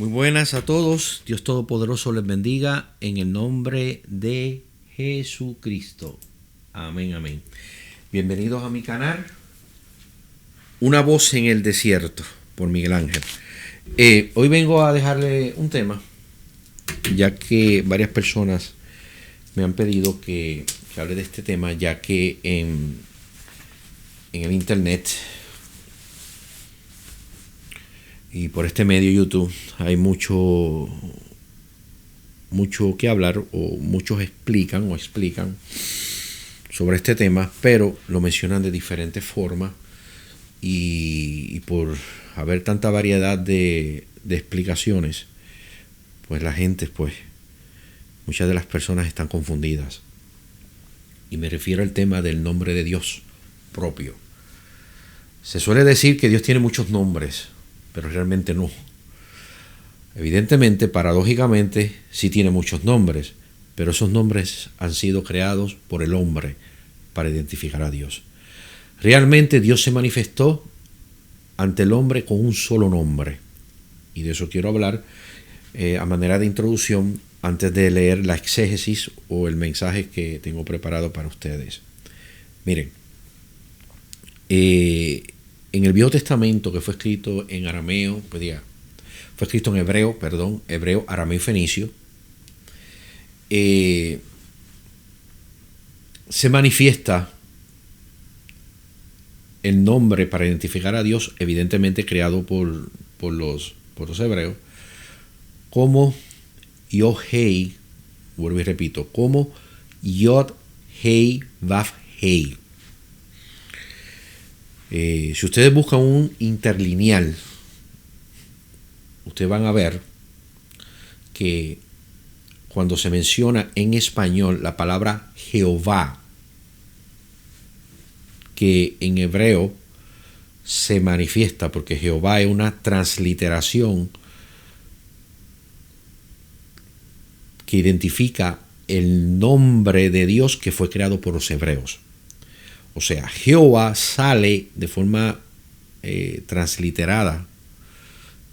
Muy buenas a todos, Dios Todopoderoso les bendiga en el nombre de Jesucristo. Amén, amén. Bienvenidos a mi canal, Una voz en el desierto, por Miguel Ángel. Hoy vengo a dejarle un tema, ya que varias personas me han pedido que hable de este tema, ya que en el internet y por este medio YouTube hay mucho que hablar, o muchos explican sobre este tema, pero lo mencionan de diferentes formas, y por haber tanta variedad de explicaciones, pues la gente, muchas de las personas están confundidas. Y me refiero al tema del nombre de Dios propio. Se suele decir que Dios tiene muchos nombres, pero realmente no. Evidentemente, paradójicamente, sí tiene muchos nombres, pero esos nombres han sido creados por el hombre para identificar a Dios. Realmente Dios se manifestó ante el hombre con un solo nombre, y de eso quiero hablar a manera de introducción antes de leer la exégesis o el mensaje que tengo preparado para ustedes. Miren, en el Viejo Testamento, que fue escrito en arameo, fue escrito en hebreo, arameo y fenicio, se manifiesta el nombre para identificar a Dios, evidentemente creado por los hebreos, como Yod-Hei, vuelvo y repito, como Yod-Hei Vav-Hei. Si ustedes buscan un interlineal, ustedes van a ver que cuando se menciona en español la palabra Jehová, que en hebreo se manifiesta, porque Jehová es una transliteración que identifica el nombre de Dios que fue creado por los hebreos. O sea, Jehová sale de forma transliterada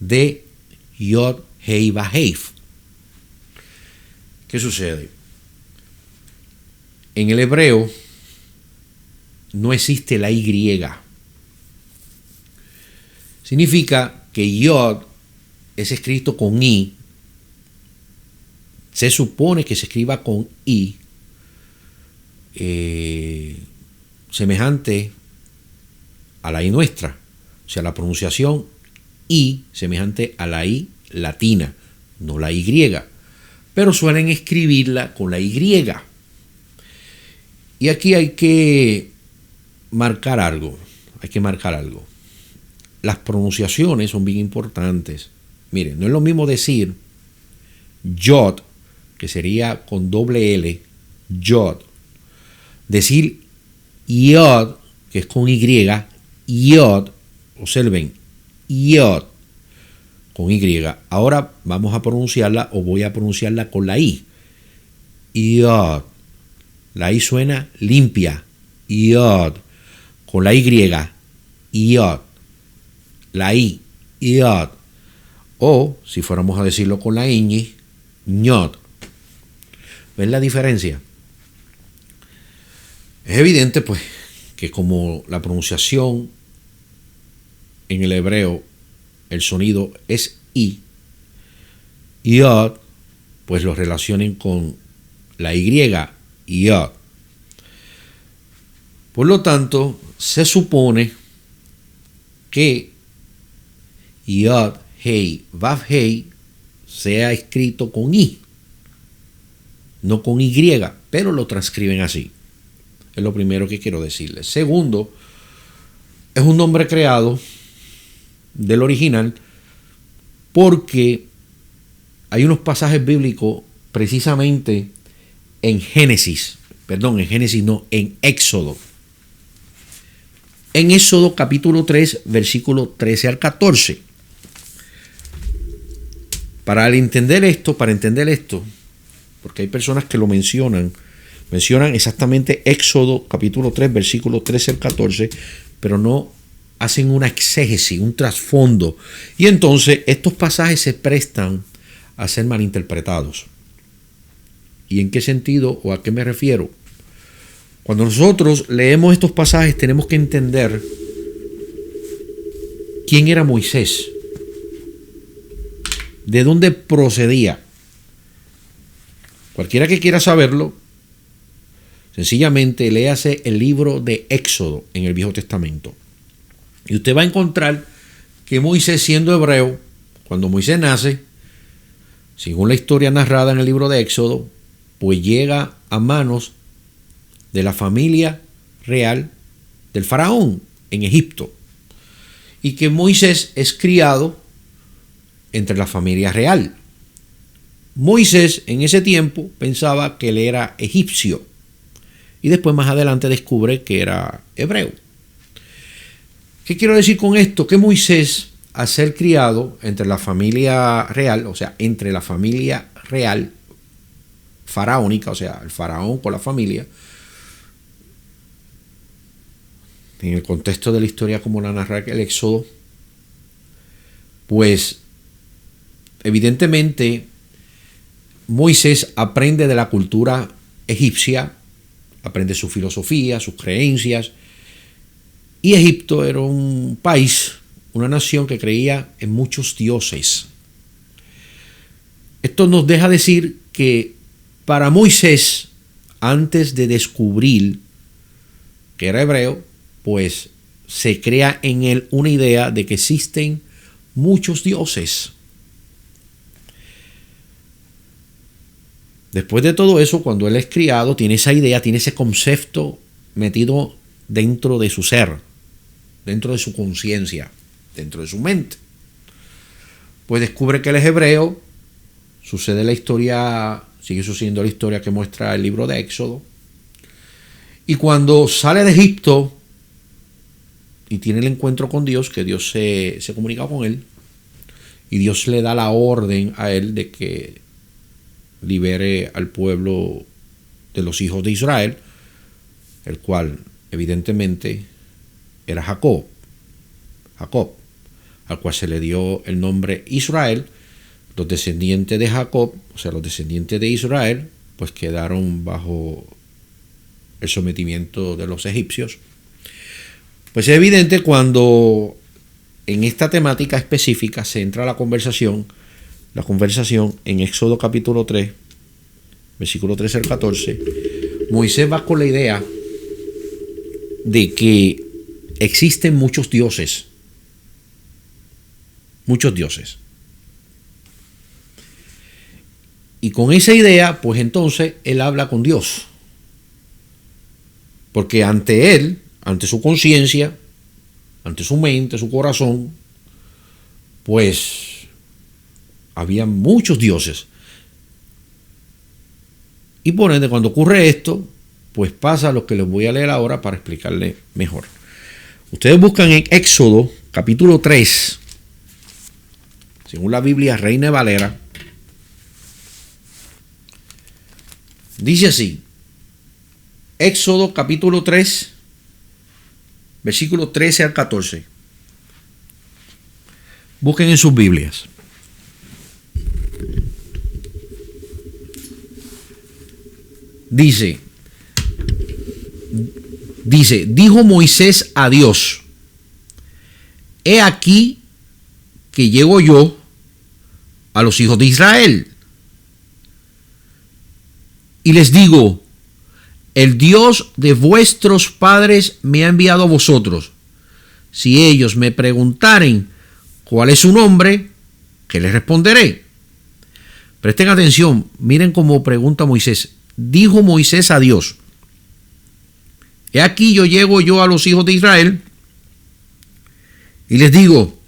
de Yod, Hei, Vav. ¿Qué sucede? En el hebreo no existe la Y. Significa que Yod es escrito con I. Se supone que se escriba con I, semejante a la I nuestra. O sea, la pronunciación I semejante a la I latina, no la Y. Pero suelen escribirla con la Y. Y aquí hay que marcar algo. Las pronunciaciones son bien importantes. Miren, no es lo mismo decir Yod, que sería con doble L, Yod. Decir Yod, que es con Y, Yod, observen, Yod, con Y. Ahora vamos a pronunciarla, o voy a pronunciarla con la I. Yod. La I suena limpia. Yod. Con la Y. Yod. La I. Yod. O, si fuéramos a decirlo con la ñ, ñod. ¿Ven la diferencia? Es evidente, que como la pronunciación en el hebreo, el sonido es I, Yod, lo relacionen con la Y, Yod. Por lo tanto, se supone que Yod, Hei, Vav, Hei sea escrito con I, no con Y, pero lo transcriben así. Es lo primero que quiero decirles. Segundo, es un nombre creado del original porque hay unos pasajes bíblicos precisamente en Éxodo. En Éxodo capítulo 3, versículo 13 al 14. Para entender esto, porque hay personas que lo mencionan exactamente Éxodo capítulo 3, versículo 13 al 14, pero no hacen una exégesis, un trasfondo, y entonces estos pasajes se prestan a ser malinterpretados. ¿Y en qué sentido o a qué me refiero? Cuando nosotros leemos estos pasajes tenemos que entender quién era Moisés, de dónde procedía. Cualquiera que quiera saberlo, sencillamente léase el libro de Éxodo en el Viejo Testamento. Y usted va a encontrar que Moisés, siendo hebreo, cuando Moisés nace, según la historia narrada en el libro de Éxodo, pues llega a manos de la familia real del faraón en Egipto. Y que Moisés es criado entre la familia real. Moisés en ese tiempo pensaba que él era egipcio y después más adelante descubre que era hebreo. ¿Qué quiero decir con esto? Que Moisés, al ser criado entre la familia real, o sea, entre la familia real faraónica, o sea, el faraón con la familia, en el contexto de la historia como la narra el Éxodo, pues evidentemente Moisés aprende de la cultura egipcia, aprende su filosofía, sus creencias, y Egipto era un país, una nación que creía en muchos dioses. Esto nos deja decir que para Moisés, antes de descubrir que era hebreo, pues se crea en él una idea de que existen muchos dioses. Después de todo eso, cuando él es criado, tiene esa idea, tiene ese concepto metido dentro de su ser, dentro de su conciencia, dentro de su mente. Pues descubre que él es hebreo, sucede la historia, sigue sucediendo la historia que muestra el libro de Éxodo, y cuando sale de Egipto y tiene el encuentro con Dios, que Dios se comunica con él, y Dios le da la orden a él de que libere al pueblo de los hijos de Israel, el cual evidentemente era Jacob, al cual se le dio el nombre Israel. Los descendientes de Jacob, o sea, los descendientes de Israel, pues quedaron bajo el sometimiento de los egipcios. Pues es evidente cuando en esta temática específica se entra la conversación en Éxodo capítulo 3, versículo 13 al 14, Moisés va con la idea de que existen muchos dioses. Y con esa idea, pues entonces él habla con Dios. Porque ante él, ante su conciencia, ante su mente, su corazón, pues había muchos dioses. Y por ende, cuando ocurre esto, pues pasa lo que les voy a leer ahora para explicarle mejor. Ustedes buscan en Éxodo capítulo 3, según la Biblia Reina Valera, dice así, Éxodo capítulo 3, versículo 13 al 14. Busquen en sus Biblias. Dice, dijo Moisés a Dios, he aquí que llego yo a los hijos de Israel y les digo, el Dios de vuestros padres me ha enviado a vosotros. Si ellos me preguntaren cuál es su nombre, ¿qué les responderé? Presten atención, miren cómo pregunta Moisés. Dijo Moisés a Dios, he aquí yo llego yo a los hijos de Israel y les digo,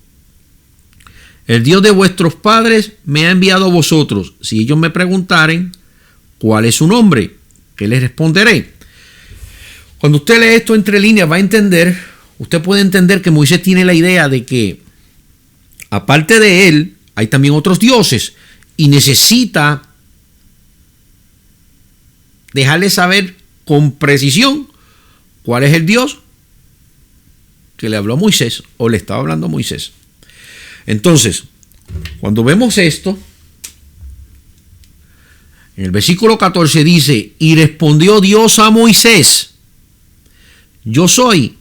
el Dios de vuestros padres me ha enviado a vosotros. Si ellos me preguntaren cuál es su nombre, ¿qué les responderé? Cuando usted lee esto entre líneas va a entender, usted puede entender que Moisés tiene la idea de que aparte de él hay también otros dioses y necesita dejarle saber con precisión cuál es el Dios que le habló a Moisés o le estaba hablando a Moisés. Entonces, cuando vemos esto, en el versículo 14 dice, y respondió Dios a Moisés, yo soy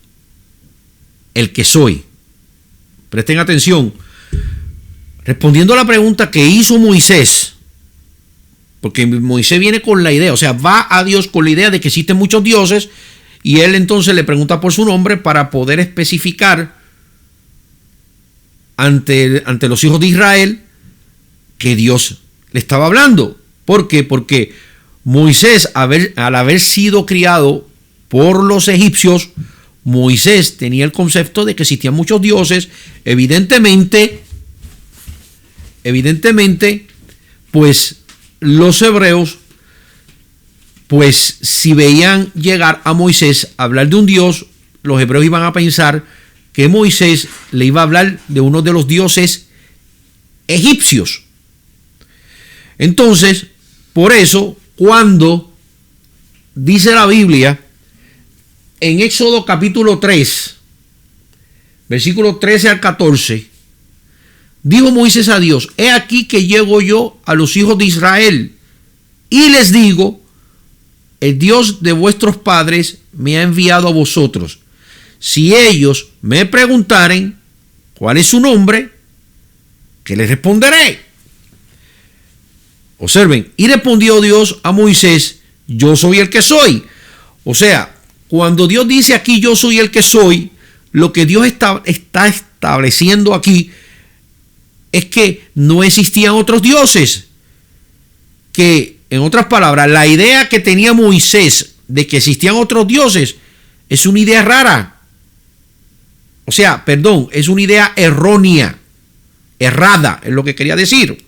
el que soy. Presten atención, respondiendo a la pregunta que hizo Moisés, porque Moisés viene con la idea, o sea, va a Dios con la idea de que existen muchos dioses, y él entonces le pregunta por su nombre para poder especificar ante los hijos de Israel que Dios le estaba hablando. ¿Por qué? Porque Moisés, al haber sido criado por los egipcios, Moisés tenía el concepto de que existían muchos dioses. Evidentemente, pues los hebreos, pues si veían llegar a Moisés a hablar de un dios, los hebreos iban a pensar que Moisés le iba a hablar de uno de los dioses egipcios. Entonces, por eso, cuando dice la Biblia en Éxodo capítulo 3, versículos 13 al 14, dijo Moisés a Dios, he aquí que llego yo a los hijos de Israel y les digo, el Dios de vuestros padres me ha enviado a vosotros. Si ellos me preguntaren cuál es su nombre, ¿qué les responderé? Observen, y respondió Dios a Moisés, yo soy el que soy. O sea, cuando Dios dice aquí yo soy el que soy, lo que Dios está estableciendo aquí es que no existían otros dioses. Que, en otras palabras, la idea que tenía Moisés de que existían otros dioses es una idea rara. O sea, perdón, es una idea errónea, errada, es lo que quería decir.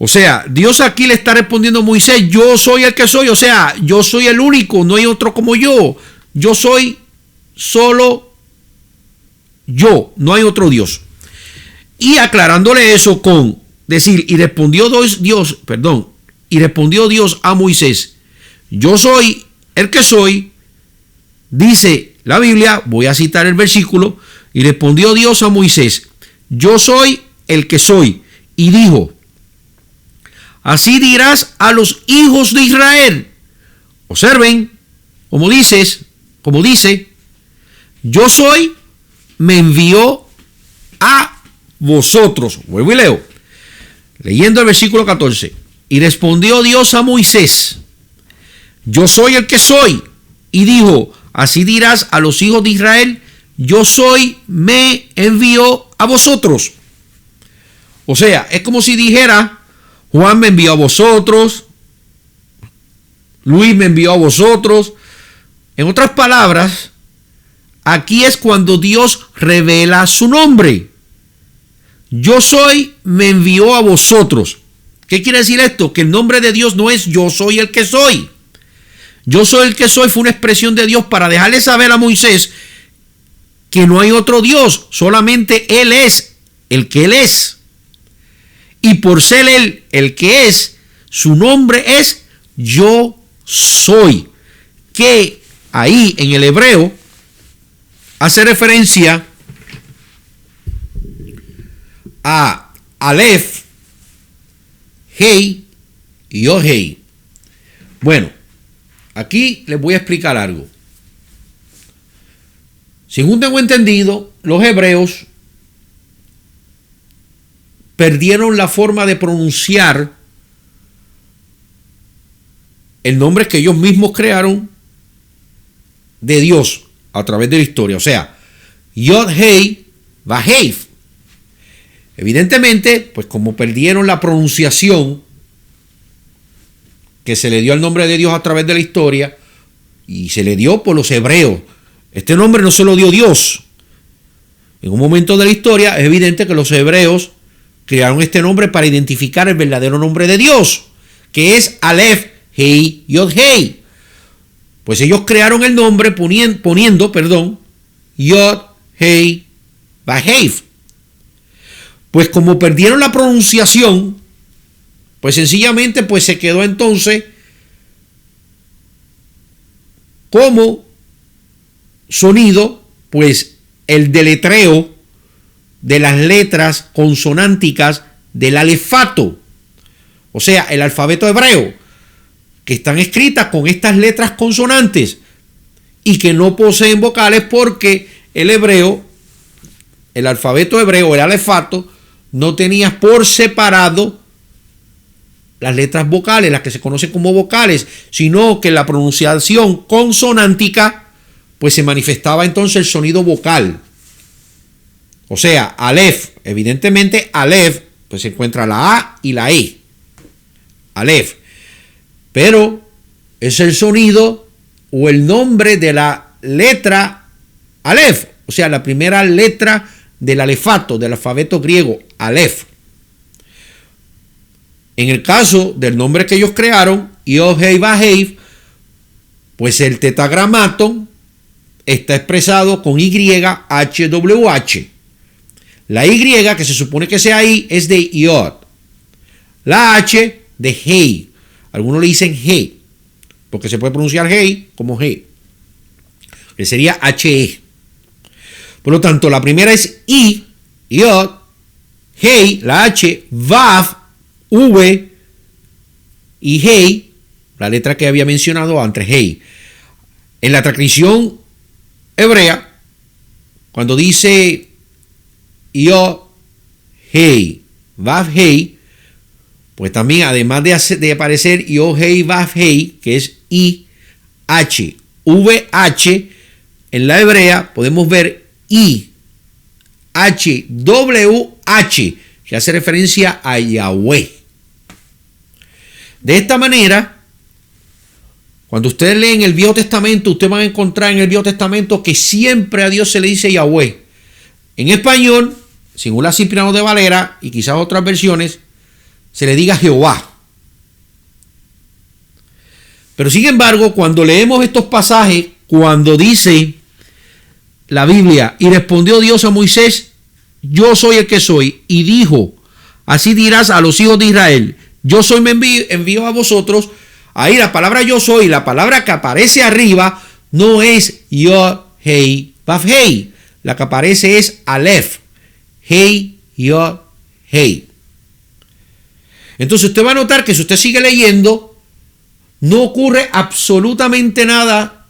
O sea, Dios aquí le está respondiendo a Moisés, yo soy el que soy, o sea, yo soy el único, no hay otro como yo. Yo soy solo yo, no hay otro Dios. Y aclarándole eso con decir, y respondió Dios a Moisés, yo soy el que soy, dice la Biblia, voy a citar el versículo, y respondió Dios a Moisés, yo soy el que soy, y dijo, así dirás a los hijos de Israel. Observen, como dice, yo soy, me envió a vosotros. Vuelvo y leo. Leyendo el versículo 14. Y respondió Dios a Moisés, yo soy el que soy. Y dijo, así dirás a los hijos de Israel, yo soy, me envió a vosotros. O sea, es como si dijera, Juan me envió a vosotros, Luis me envió a vosotros. En otras palabras, aquí es cuando Dios revela su nombre. Yo soy, me envió a vosotros. ¿Qué quiere decir esto? Que el nombre de Dios no es yo soy el que soy. Yo soy el que soy fue una expresión de Dios para dejarle saber a Moisés que no hay otro Dios, solamente Él es el que Él es. Y por ser Él el que es, su nombre es yo soy. Que ahí en el hebreo hace referencia a Aleph, Hei y Yod-Hei. Bueno, aquí les voy a explicar algo. Según tengo entendido, los hebreos perdieron la forma de pronunciar el nombre que ellos mismos crearon de Dios a través de la historia. O sea, Yod-Hei, Vav-Hei. Evidentemente, pues como perdieron la pronunciación que se le dio al nombre de Dios a través de la historia, y se le dio por los hebreos. Este nombre no se lo dio Dios. En un momento de la historia es evidente que los hebreos crearon este nombre para identificar el verdadero nombre de Dios, que es Aleph, Hei, Yod-Hei. Pues ellos crearon el nombre poniendo, Yod, Hei, Vav-Hei. Pues como perdieron la pronunciación, pues sencillamente pues se quedó entonces como sonido, pues el deletreo de las letras consonánticas del alefato, o sea, el alfabeto hebreo, que están escritas con estas letras consonantes y que no poseen vocales porque el hebreo, el alfabeto hebreo, el alefato, no tenía por separado las letras vocales, las que se conocen como vocales, sino que la pronunciación consonántica, pues se manifestaba entonces el sonido vocal. O sea, Aleph, evidentemente Aleph, pues se encuentra la A y la E. Aleph. Pero es el sonido o el nombre de la letra Aleph, o sea, la primera letra del alefato, del alfabeto griego, Aleph. En el caso del nombre que ellos crearon, Yod Hei Vav Hei, pues el tetragramaton está expresado con YHWH. La Y, que se supone que sea I, es de Yod. La H de Hei. Algunos le dicen Hei, porque se puede pronunciar Hei como Hei, que sería HE. Por lo tanto, la primera es I, Yod, Hei, la H, Vav, V y Hei, la letra que había mencionado antes, Hei. En la transcripción hebrea, cuando dice Yod, Hei, Vav, Hei, pues también además de aparecer Yod, Hei, Vav, Hei, que es I, H, V, H, en la hebrea podemos ver I, H, W, H, que hace referencia a Yahweh. De esta manera, cuando ustedes leen el Viejo Testamento, ustedes van a encontrar en el Viejo Testamento que siempre a Dios se le dice Yahweh. En español, según la Cipriano de Valera y quizás otras versiones, se le diga Jehová. Pero sin embargo, cuando leemos estos pasajes, cuando dice la Biblia, y respondió Dios a Moisés, yo soy el que soy, y dijo, así dirás a los hijos de Israel, yo soy, me envío a vosotros. Ahí la palabra yo soy, la palabra que aparece arriba, no es Yod, Hei, Vav, Hei. La que aparece es Aleph, Hei, Yod, Hei. Entonces usted va a notar que si usted sigue leyendo, no ocurre absolutamente nada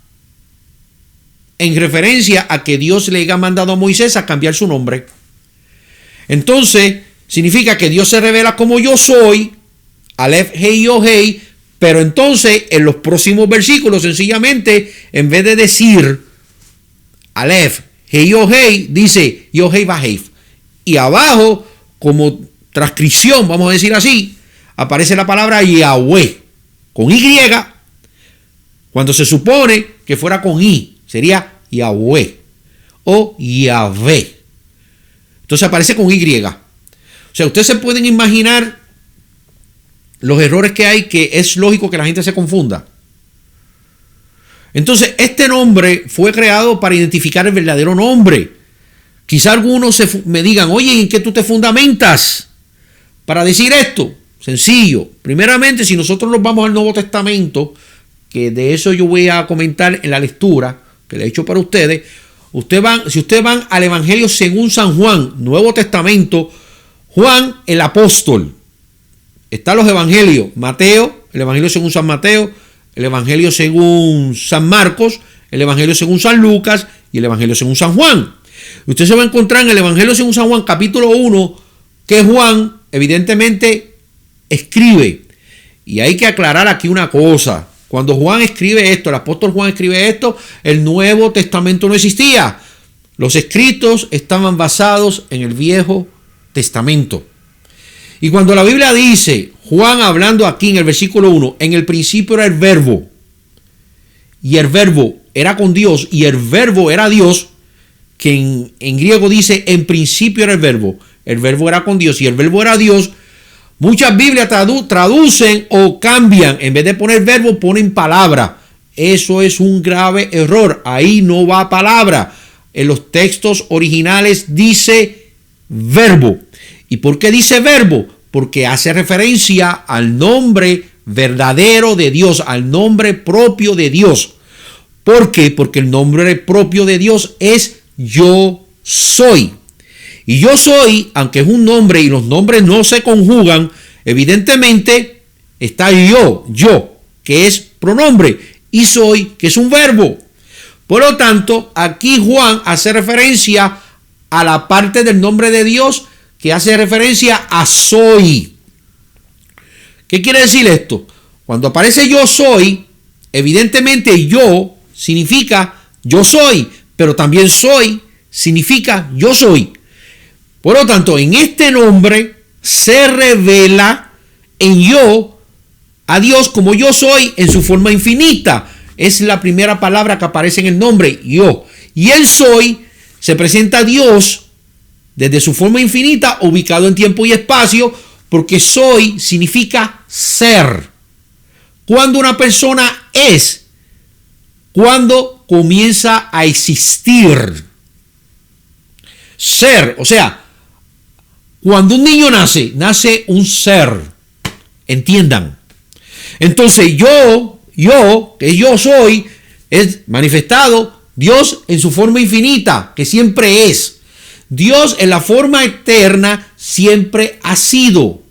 en referencia a que Dios le haya mandado a Moisés a cambiar su nombre. Entonces, significa que Dios se revela como yo soy, Aleph, Hei, Yod, Hei, pero entonces en los próximos versículos, sencillamente, en vez de decir Aleph, Hei, Yod, Hei, dice Yod, Hei, Vav, Hei. Y abajo, como transcripción, vamos a decir así, aparece la palabra Yahweh, con Y, cuando se supone que fuera con I, sería Yahweh o Yahvé. Entonces aparece con Y. O sea, ustedes se pueden imaginar los errores que hay, que es lógico que la gente se confunda. Entonces, este nombre fue creado para identificar el verdadero nombre. Quizá algunos me digan, oye, ¿en qué tú te fundamentas para decir esto? Sencillo. Primeramente, si nosotros nos vamos al Nuevo Testamento, que de eso yo voy a comentar en la lectura que le he hecho para ustedes, si ustedes van al Evangelio según San Juan, Nuevo Testamento, Juan el apóstol, están los evangelios, Mateo, el evangelio según San Mateo, el evangelio según San Marcos, el evangelio según San Lucas y el evangelio según San Juan. Usted se va a encontrar en el evangelio según San Juan, capítulo 1, que Juan evidentemente escribe. Y hay que aclarar aquí una cosa. Cuando Juan escribe esto, el apóstol Juan escribe esto, el Nuevo Testamento no existía. Los escritos estaban basados en el Viejo Testamento. Y cuando la Biblia dice, Juan hablando aquí en el versículo 1, en el principio era el verbo, y el verbo era con Dios, y el verbo era Dios, que en griego dice, en principio era el verbo era con Dios, y el verbo era Dios. Muchas Biblias traducen o cambian, en vez de poner verbo, ponen palabra. Eso es un grave error, ahí no va palabra. En los textos originales dice verbo. ¿Y por qué dice verbo? Porque hace referencia al nombre verdadero de Dios, al nombre propio de Dios. ¿Por qué? Porque el nombre propio de Dios es yo soy. Y yo soy, aunque es un nombre y los nombres no se conjugan, evidentemente está yo, que es pronombre, y soy, que es un verbo. Por lo tanto, aquí Juan hace referencia a la parte del nombre de Dios que hace referencia a soy. ¿Qué quiere decir esto? Cuando aparece yo soy, evidentemente yo significa yo soy, pero también soy significa yo soy. Por lo tanto, en este nombre se revela en yo a Dios como yo soy en su forma infinita. Es la primera palabra que aparece en el nombre, yo. Y el soy se presenta a Dios desde su forma infinita, ubicado en tiempo y espacio, porque soy significa ser. Cuando una persona es, cuando comienza a existir. Ser, o sea, cuando un niño nace un ser. Entiendan. Entonces que yo soy, es manifestado Dios en su forma infinita, que siempre es. Dios en la forma eterna siempre ha sido.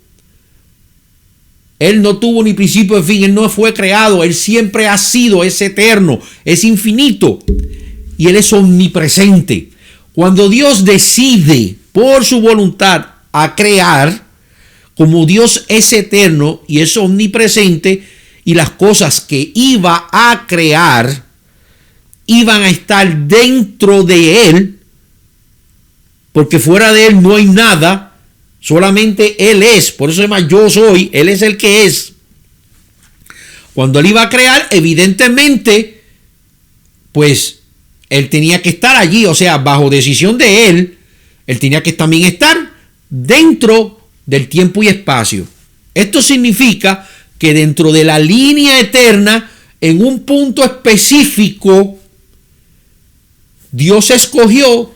Él no tuvo ni principio ni fin, Él no fue creado, Él siempre ha sido, es eterno, es infinito y Él es omnipresente. Cuando Dios decide por su voluntad a crear, como Dios es eterno y es omnipresente, y las cosas que iba a crear iban a estar dentro de Él, porque fuera de Él no hay nada, solamente Él es. Por eso se llama yo soy, Él es el que es. Cuando Él iba a crear, evidentemente, pues Él tenía que estar allí, o sea, bajo decisión de Él tenía que también estar dentro del tiempo y espacio. Esto significa que dentro de la línea eterna, en un punto específico, Dios escogió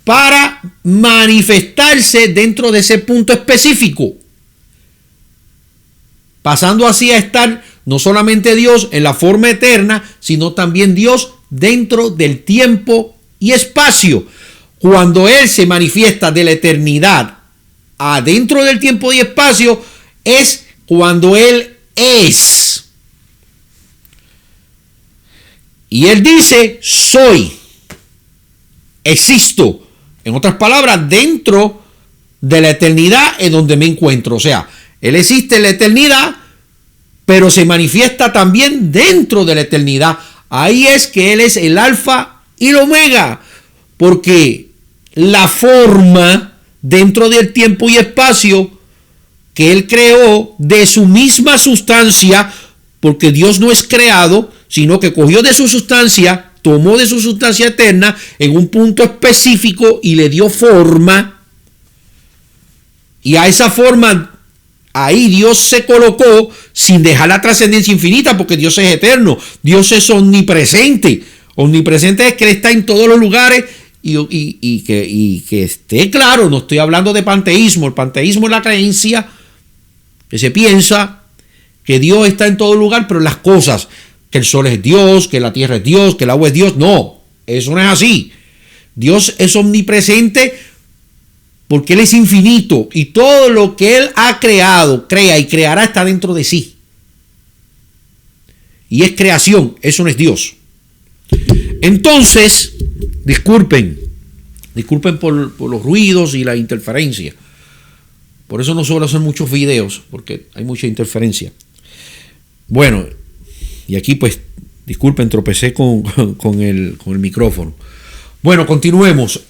para manifestarse dentro de ese punto específico, pasando así a estar no solamente Dios en la forma eterna, sino también Dios dentro del tiempo y espacio. Cuando Él se manifiesta de la eternidad adentro del tiempo y espacio, es cuando Él es. Y Él dice, soy, existo. En otras palabras, dentro de la eternidad en donde me encuentro. O sea, Él existe en la eternidad, pero se manifiesta también dentro de la eternidad. Ahí es que Él es el alfa y el omega, porque la forma dentro del tiempo y espacio que Él creó de su misma sustancia, porque Dios no es creado, sino que cogió de su sustancia, tomó de su sustancia eterna en un punto específico y le dio forma. Y a esa forma, ahí Dios se colocó sin dejar la trascendencia infinita, porque Dios es eterno. Dios es omnipresente. Omnipresente es que Él está en todos los lugares y que esté claro, no estoy hablando de panteísmo. El panteísmo es la creencia que se piensa que Dios está en todo lugar, pero en las cosas, que el sol es Dios, que la tierra es Dios, que el agua es Dios. No, eso no es así. Dios es omnipresente porque Él es infinito y todo lo que Él ha creado, crea y creará está dentro de sí. Y es creación, eso no es Dios. Entonces, disculpen por los ruidos y la interferencia. Por eso no suelo hacer muchos videos, porque hay mucha interferencia. Bueno, y aquí pues, disculpen, tropecé con el micrófono. Bueno, continuemos.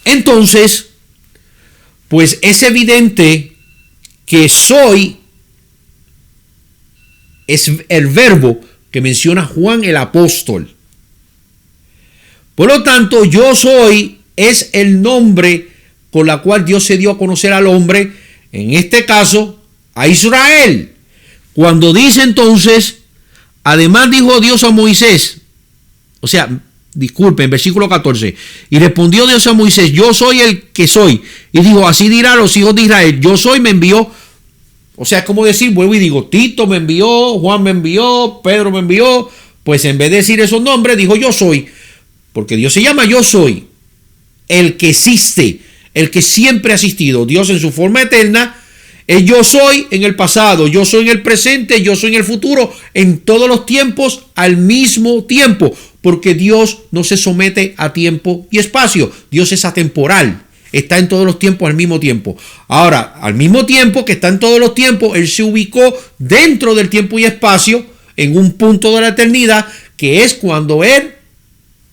Entonces, pues es evidente que soy es el verbo que menciona Juan el apóstol. Por lo tanto, yo soy es el nombre con la cual Dios se dio a conocer al hombre, en este caso, a Israel. Cuando dice entonces, además dijo Dios a Moisés, o sea, disculpen, versículo 14, y respondió Dios a Moisés, yo soy el que soy, y dijo, así dirá a los hijos de Israel, yo soy, me envió. O sea, es como decir, vuelvo y digo, Tito me envió, Juan me envió, Pedro me envió, Pues en vez de decir esos nombres, dijo yo soy, porque Dios se llama yo soy, el que existe, el que siempre ha existido. Dios en su forma eterna es yo soy en el pasado, yo soy en el presente, yo soy en el futuro, en todos los tiempos al mismo tiempo, porque Dios no se somete a tiempo y espacio. Dios es atemporal, está en todos los tiempos al mismo tiempo. Ahora, al mismo tiempo que está en todos los tiempos, Él se ubicó dentro del tiempo y espacio, en un punto de la eternidad, que es cuando Él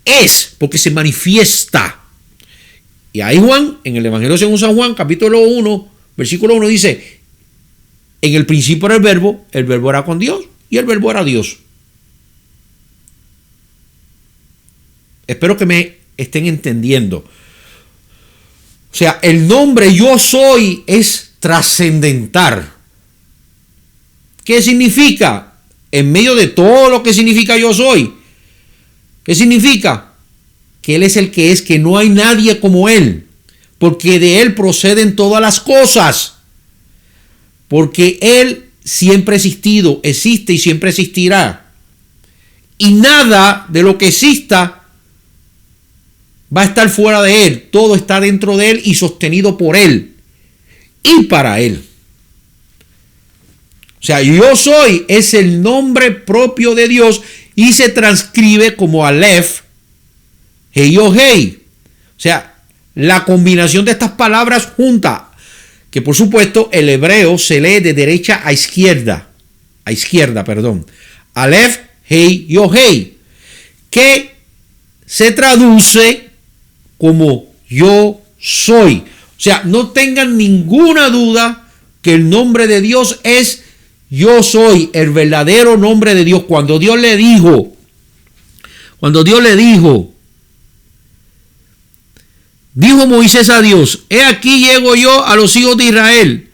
es, porque se manifiesta. Y ahí Juan, en el Evangelio según San Juan, capítulo 1, versículo 1 dice, en el principio era el verbo era con Dios y el verbo era Dios. Espero que me estén entendiendo. O sea, el nombre yo soy es trascendental. ¿Qué significa? En medio de todo lo que significa yo soy, ¿qué significa? Que Él es el que es, que no hay nadie como Él, porque de Él proceden todas las cosas, porque Él siempre ha existido, existe y siempre existirá, y nada de lo que exista va a estar fuera de Él. Todo está dentro de Él y sostenido por Él y para Él. O sea, yo soy es el nombre propio de Dios y se transcribe como Aleph, Hei o Hei. O sea, la combinación de estas palabras juntas, que por supuesto el hebreo se lee de derecha a izquierda. Aleph, Hei y Hei, que se traduce como yo soy. O sea, no tengan ninguna duda que el nombre de Dios es yo soy, el verdadero nombre de Dios. Cuando Dios le dijo, dijo Moisés a Dios, he aquí llego yo a los hijos de Israel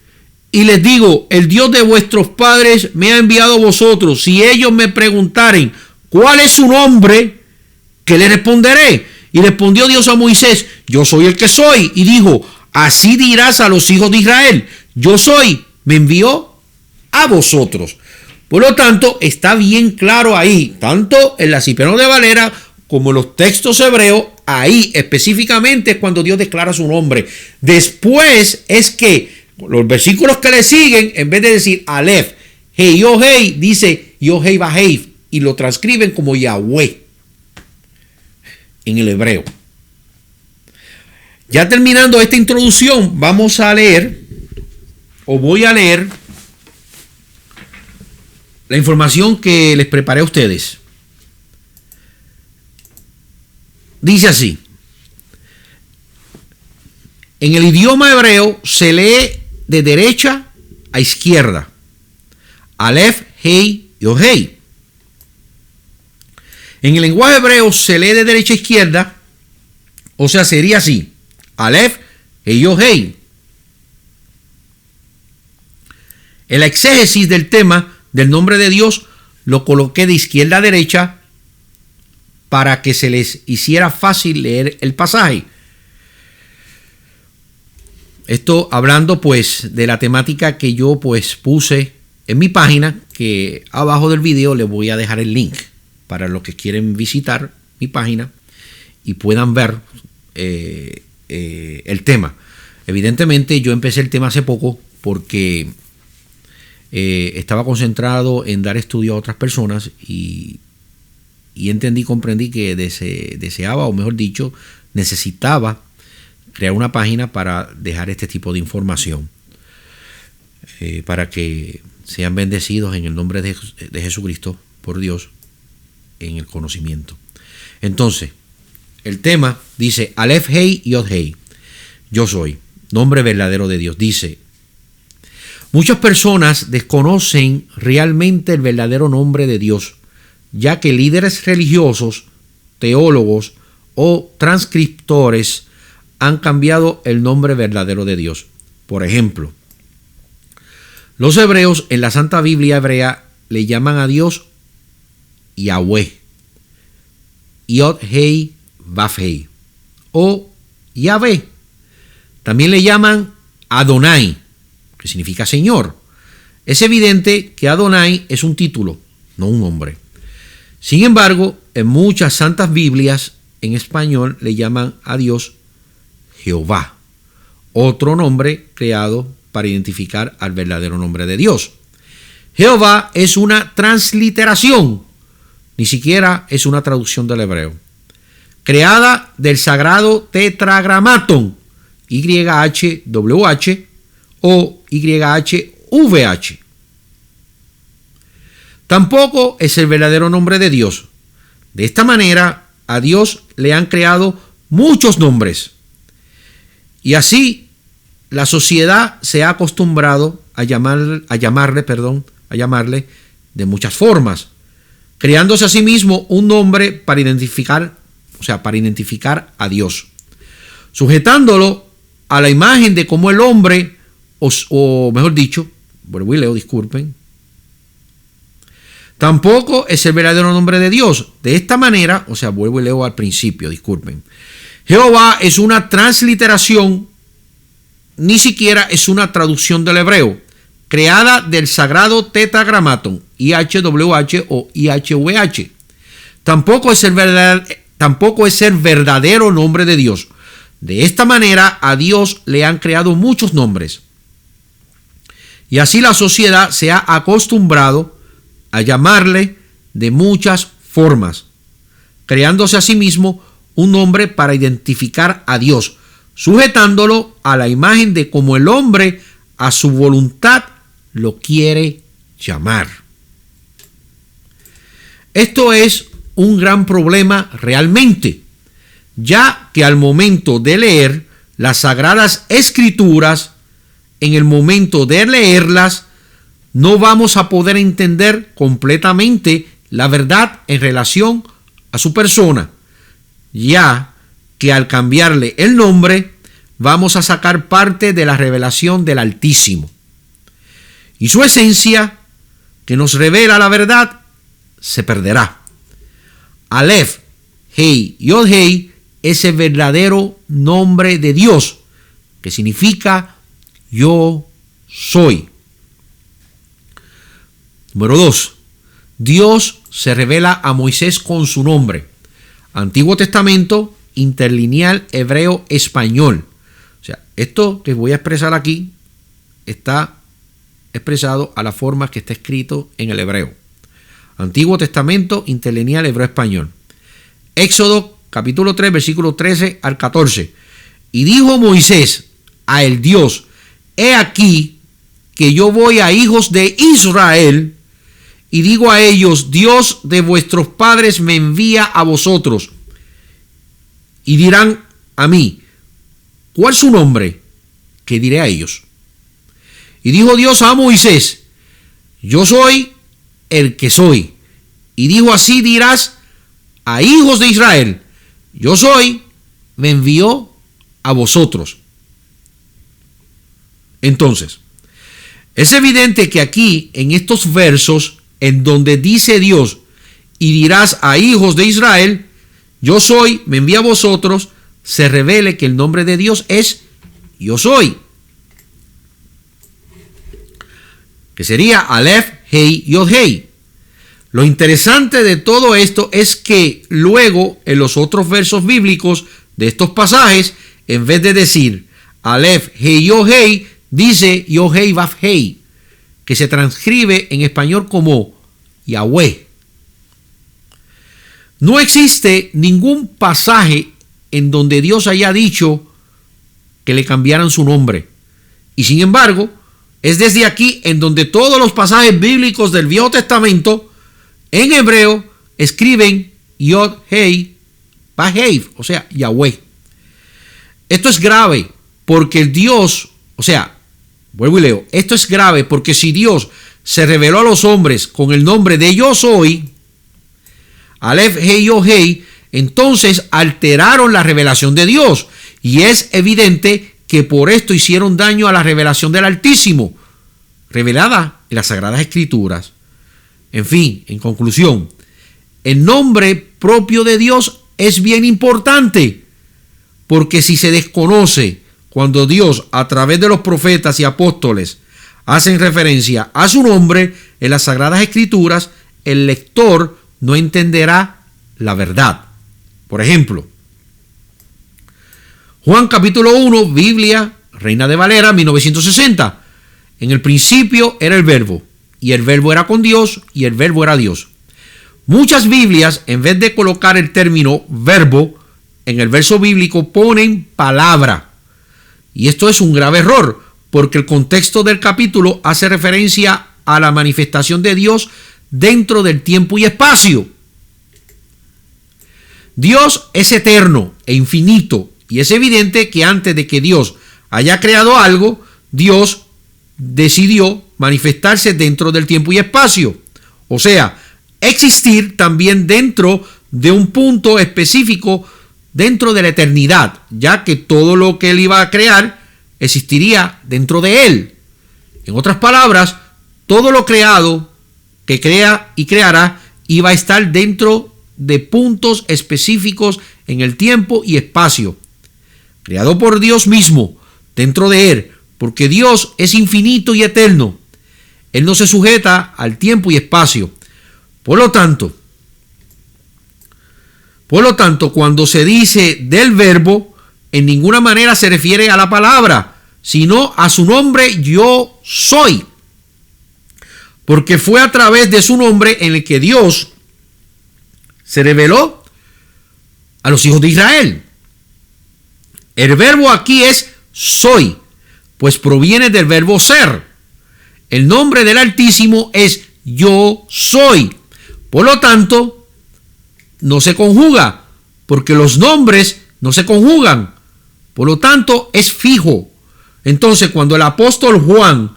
y les digo, el Dios de vuestros padres me ha enviado a vosotros. Si ellos me preguntaren cuál es su nombre, ¿qué le responderé? Y respondió Dios a Moisés, yo soy el que soy. Y dijo, así dirás a los hijos de Israel, yo soy, me envió a vosotros. Por lo tanto, está bien claro ahí, tanto en la Cipriano de Valera como en los textos hebreos, ahí específicamente es cuando Dios declara su nombre. Después es que los versículos que le siguen, en vez de decir Aleph, Hei, Yohei, dice Yohei Bahei, y lo transcriben como Yahweh en el hebreo. Ya terminando esta introducción, vamos a leer, o voy a leer, la información que les preparé a ustedes. Dice así: en el idioma hebreo se lee de derecha a izquierda, Aleph, Hei y Hei. En el lenguaje hebreo se lee de derecha a izquierda, o sea, sería así: Aleph, Hei y Hei. En la exégesis del tema del nombre de Dios lo coloqué de izquierda a derecha para que se les hiciera fácil leer el pasaje. Esto hablando pues de la temática que yo pues puse en mi página, que abajo del video les voy a dejar el link para los que quieren visitar mi página y puedan ver el tema. Evidentemente yo empecé el tema hace poco porque estaba concentrado en dar estudio a otras personas y comprendí que deseaba, o mejor dicho, necesitaba crear una página para dejar este tipo de información, para que sean bendecidos en el nombre de Jesucristo por Dios en el conocimiento. Entonces, el tema dice Aleph, Hei y Yod Hei. Yo soy, nombre verdadero de Dios. Dice: muchas personas desconocen realmente el verdadero nombre de Dios, ya que líderes religiosos, teólogos o transcriptores han cambiado el nombre verdadero de Dios. Por ejemplo, los hebreos en la Santa Biblia hebrea le llaman a Dios Yahweh, Yod Hei Vav Hei, o Yahvé. También le llaman Adonai, que significa Señor. Es evidente que Adonai es un título, no un nombre. Sin embargo, en muchas santas Biblias en español le llaman a Dios Jehová, otro nombre creado para identificar al verdadero nombre de Dios. Jehová es una transliteración, ni siquiera es una traducción del hebreo, creada del sagrado tetragramaton, YHWH o YHVH. Tampoco es el verdadero nombre de Dios. De esta manera, a Dios le han creado muchos nombres. Y así, la sociedad se ha acostumbrado a llamarle de muchas formas, creándose a sí mismo un nombre para identificar a Dios, sujetándolo a la imagen de cómo el hombre, o mejor dicho, vuelvo y leo, disculpen, tampoco es el verdadero nombre de Dios. De esta manera, vuelvo y leo al principio, disculpen. Jehová es una transliteración, ni siquiera es una traducción del hebreo, creada del sagrado tetragramaton, IHWH o IHVH. Tampoco es el verdadero nombre de Dios. De esta manera, a Dios le han creado muchos nombres. Y así la sociedad se ha acostumbrado a llamarle de muchas formas, creándose a sí mismo un nombre para identificar a Dios, sujetándolo a la imagen de cómo el hombre a su voluntad lo quiere llamar. Esto es un gran problema realmente, ya que al momento de leer las Sagradas Escrituras, en el momento de leerlas, no vamos a poder entender completamente la verdad en relación a su persona, ya que al cambiarle el nombre, vamos a sacar parte de la revelación del Altísimo. Y su esencia, que nos revela la verdad, se perderá. Aleph, Hei, Yod Hei es el verdadero nombre de Dios, que significa yo soy. Número 2. Dios se revela a Moisés con su nombre. Antiguo Testamento, interlineal hebreo español. Esto que voy a expresar aquí está expresado a la forma que está escrito en el hebreo. Antiguo Testamento, interlineal hebreo español. Éxodo capítulo 3, versículo 13 al 14. Y dijo Moisés a el Dios: he aquí que yo voy a hijos de Israel y digo a ellos: Dios de vuestros padres me envía a vosotros. Y dirán a mí: ¿cuál es su nombre? ¿Qué diré a ellos? Y dijo Dios a Moisés: yo soy el que soy. Y dijo: así dirás a hijos de Israel: yo soy, me envió a vosotros. Entonces, es evidente que aquí, en estos versos, en donde dice Dios: y dirás a hijos de Israel, yo soy, me envía a vosotros, se revele que el nombre de Dios es yo soy, que sería Aleph, Hei, Yod, Hei. Lo interesante de todo esto es que luego, en los otros versos bíblicos de estos pasajes, en vez de decir Aleph, Hei, Yod, Hei, dice Yod, Hei, Vav, Hei, que se transcribe en español como Yahweh. No existe ningún pasaje en donde Dios haya dicho que le cambiaran su nombre. Y sin embargo, es desde aquí en donde todos los pasajes bíblicos del Viejo Testamento en hebreo escriben Yod, Hei, Vav, Hei, o sea, Yahweh. Esto es grave porque el Dios, vuelvo y leo, esto es grave porque si Dios se reveló a los hombres con el nombre de yo soy, Aleph, Hei, Yod, Hei, entonces alteraron la revelación de Dios. Y es evidente que por esto hicieron daño a la revelación del Altísimo, revelada en las Sagradas Escrituras. En fin, en conclusión, el nombre propio de Dios es bien importante, porque si se desconoce cuando Dios, a través de los profetas y apóstoles, hacen referencia a su nombre en las Sagradas Escrituras, el lector no entenderá la verdad. Por ejemplo, Juan capítulo 1, Biblia, Reina de Valera, 1960. En el principio era el verbo, y el verbo era con Dios, y el verbo era Dios. Muchas Biblias, en vez de colocar el término verbo en el verso bíblico, ponen palabra. Y esto es un grave error, porque el contexto del capítulo hace referencia a la manifestación de Dios dentro del tiempo y espacio. Dios es eterno e infinito, y es evidente que antes de que Dios haya creado algo, Dios decidió manifestarse dentro del tiempo y espacio. O sea, existir también dentro de un punto específico dentro de la eternidad, ya que todo lo que él iba a crear existiría dentro de él. En otras palabras, todo lo creado que crea y creará iba a estar dentro de puntos específicos en el tiempo y espacio, creado por Dios mismo, dentro de él, porque Dios es infinito y eterno. Él no se sujeta al tiempo y espacio. Por lo tanto, cuando se dice del verbo, en ninguna manera se refiere a la palabra, sino a su nombre, yo soy. Porque fue a través de su nombre en el que Dios se reveló a los hijos de Israel. El verbo aquí es soy, pues proviene del verbo ser. El nombre del Altísimo es yo soy. Por lo tanto, no se conjuga, porque los nombres no se conjugan. Por lo tanto, es fijo. Entonces, cuando el apóstol Juan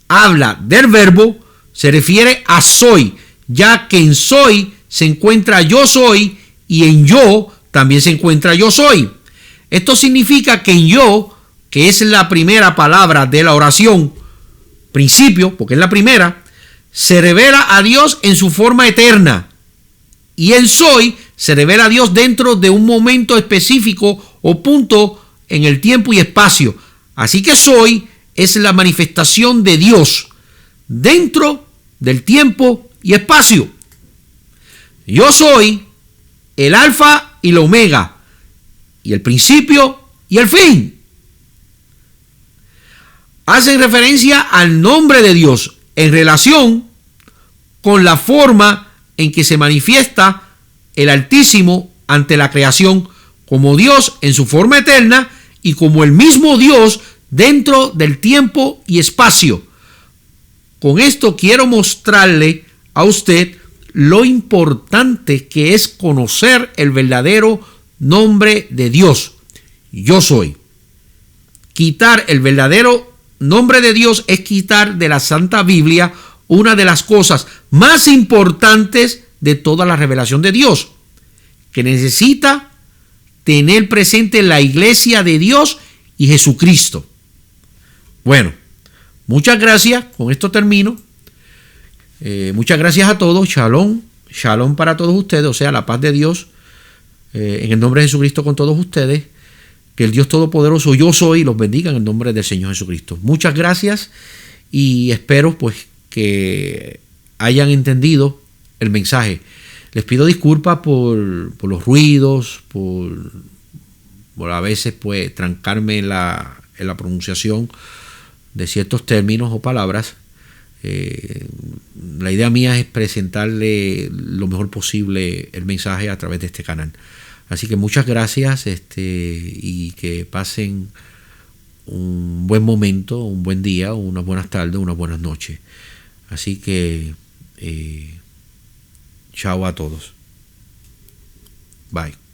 habla del verbo, se refiere a soy, ya que en soy se encuentra yo soy y en yo también se encuentra yo soy. Esto significa que en yo, que es la primera palabra de la oración, principio, porque es la primera, se revela a Dios en su forma eterna. Y en soy se revela a Dios dentro de un momento específico o punto en el tiempo y espacio. Así que soy es la manifestación de Dios dentro del tiempo y espacio. Yo soy el alfa y la omega, y el principio y el fin. Hacen referencia al nombre de Dios en relación con la forma en que se manifiesta el Altísimo ante la creación, como Dios en su forma eterna y como el mismo Dios dentro del tiempo y espacio. Con esto quiero mostrarle a usted lo importante que es conocer el verdadero nombre de Dios. Yo soy. Quitar el verdadero nombre de Dios es quitar de la Santa Biblia una de las cosas más importantes de toda la revelación de Dios, que necesita tener presente la iglesia de Dios y Jesucristo. Bueno, muchas gracias. Con esto termino. Muchas gracias a todos. Shalom. Shalom para todos ustedes. O sea, la paz de Dios en el nombre de Jesucristo con todos ustedes. Que el Dios Todopoderoso, yo soy, los bendiga en el nombre del Señor Jesucristo. Muchas gracias y espero pues que hayan entendido el mensaje. Les pido disculpas por los ruidos, por a veces pues trancarme en la pronunciación de ciertos términos o palabras. La idea mía es presentarle lo mejor posible el mensaje a través de este canal. Así que muchas gracias y que pasen un buen momento, un buen día, unas buenas tardes, unas buenas noches. Así que chao a todos. Bye.